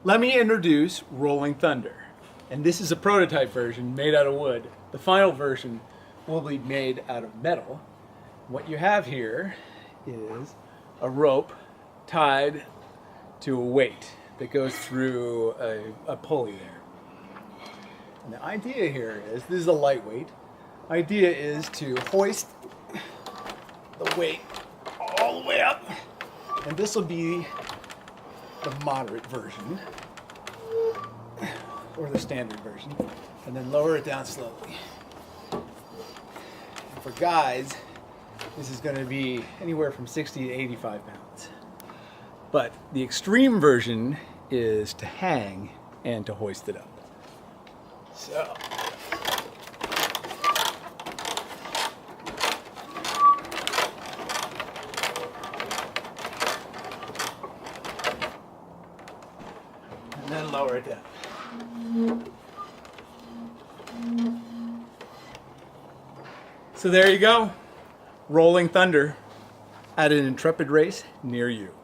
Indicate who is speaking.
Speaker 1: Let me introduce Rolling Thunder. And this is a prototype version made out of wood. The final version will be made out of metal. What you have here is a rope tied to a weight that goes through a pulley there. And the idea here is, this is a lightweight. Idea is to hoist the weight all the way up. And this will be the moderate version, or the standard version, and then lower it down slowly. And for guys, this is going to be anywhere from 60 to 85 pounds. But the extreme version is to hang and to hoist it up. So, and then lower it down. So there you go. Rolling Thunder at an Intrepid Race near you.